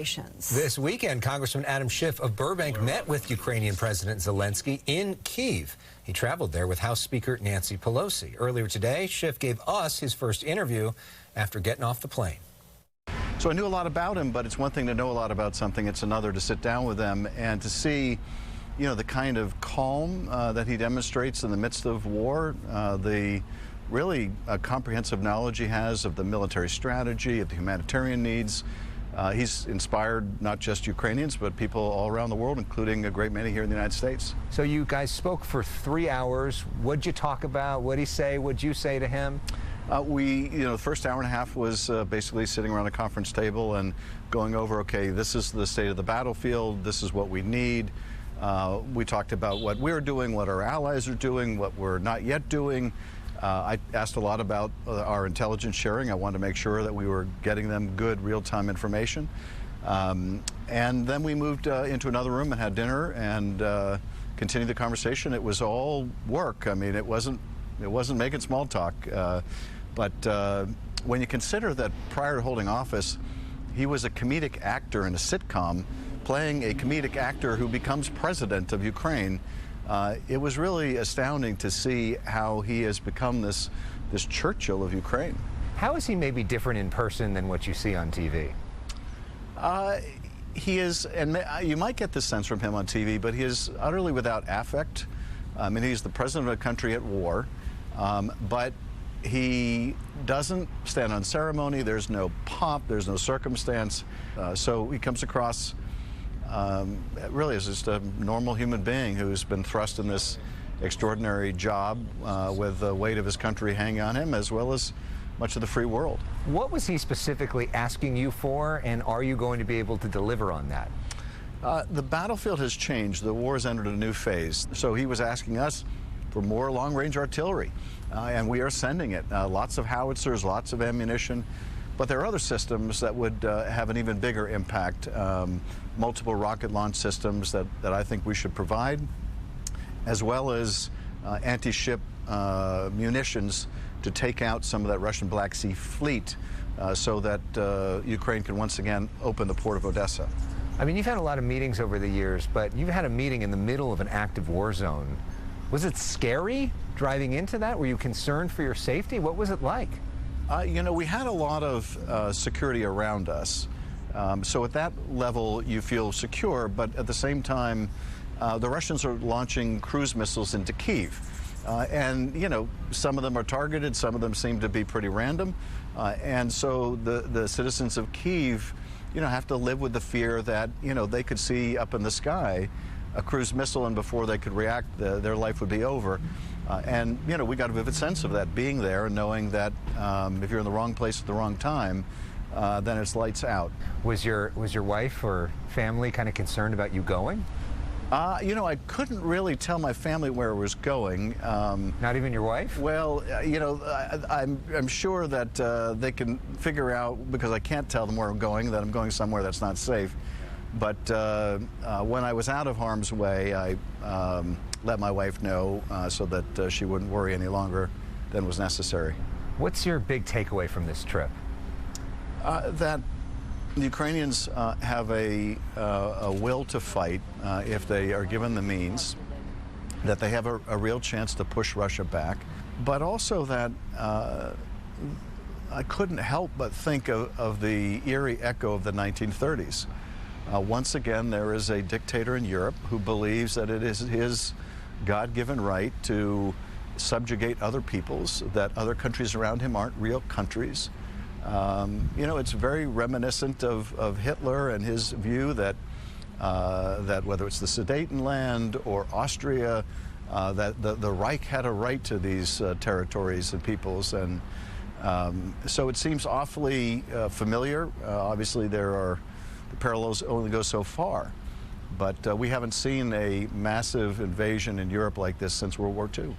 This weekend, Congressman Adam Schiff of Burbank met with Ukrainian President Zelenskyy in Kyiv. He traveled there with House Speaker Nancy Pelosi. Earlier today, Schiff gave us his first interview after getting off the plane. So I knew a lot about him, but it's one thing to know a lot about something. It's another to sit down with them and to see, you know, the kind of calm that he demonstrates in the midst of war, the really comprehensive knowledge he has of the military strategy, of the humanitarian needs. He's inspired not just Ukrainians, but people all around the world, including a great many here in the United States. So you guys spoke for 3 hours. What'd you talk about? What'd he say? What'd you say to him? The first hour and a half was basically sitting around a conference table and going over, okay, this is the state of the battlefield. This is what we need. We talked about what we're doing, what our allies are doing, what we're not yet doing. I asked a lot about our intelligence sharing. I wanted to make sure that we were getting them good real-time information. And then we moved into another room and had dinner and continued the conversation. It was all work. I mean, it wasn't making small talk. But when you consider that prior to holding office, he was a comedic actor in a sitcom, playing a comedic actor who becomes president of Ukraine. It was really astounding to see how he has become this Churchill of Ukraine. How is he maybe different in person than what you see on TV? He is, and you might get this sense from him on TV, but he is utterly without affect. I mean, he's the president of a country at war, but he doesn't stand on ceremony. There's no pomp, there's no circumstance. So he comes across really is just a normal human being who's been thrust in this extraordinary job with the weight of his country hanging on him, as well as much of the free world. What was he specifically asking you for, and are you going to be able to deliver on that? The battlefield has changed. The war has entered a new phase. So he was asking us for more long-range artillery, and we are sending it. Lots of howitzers, lots of ammunition. But there are other systems that would have an even bigger impact, multiple rocket launch systems that I think we should provide, as well as anti-ship munitions to take out some of that Russian Black Sea fleet so that Ukraine can once again open the port of Odessa. I mean, you've had a lot of meetings over the years, but you've had a meeting in the middle of an active war zone. Was it scary driving into that? Were you concerned for your safety? What was it like? You know, we had a lot of security around us. So at that level, you feel secure, but at the same time, the Russians are launching cruise missiles into Kyiv. And, you know, some of them are targeted, some of them seem to be pretty random. And so the citizens of Kyiv, you know, have to live with the fear that, you know, they could see up in the sky a cruise missile, and before they could react, their life would be over. And, you know, we got a vivid sense of that, being there and knowing that if you're in the wrong place at the wrong time, then it's lights out. Was your wife or family kind of concerned about you going? You know, I couldn't really tell my family where it was going. Not even your wife? Well, you know, I'm sure that they can figure out, because I can't tell them where I'm going, that I'm going somewhere that's not safe. But when I was out of harm's way, I let my wife know so that she wouldn't worry any longer than was necessary. What's your big takeaway from this trip? That the Ukrainians have a will to fight if they are given the means, that they have a real chance to push Russia back, but also that I couldn't help but think of the eerie echo of the 1930s. Once again, there is a dictator in Europe who believes that it is his God-given right to subjugate other peoples, that other countries around him aren't real countries. You know, it's very reminiscent of Hitler and his view that whether it's the Sudetenland or Austria, that the Reich had a right to these territories and peoples. And so it seems awfully familiar. Obviously, the parallels only go so far. But we haven't seen a massive invasion in Europe like this since World War II.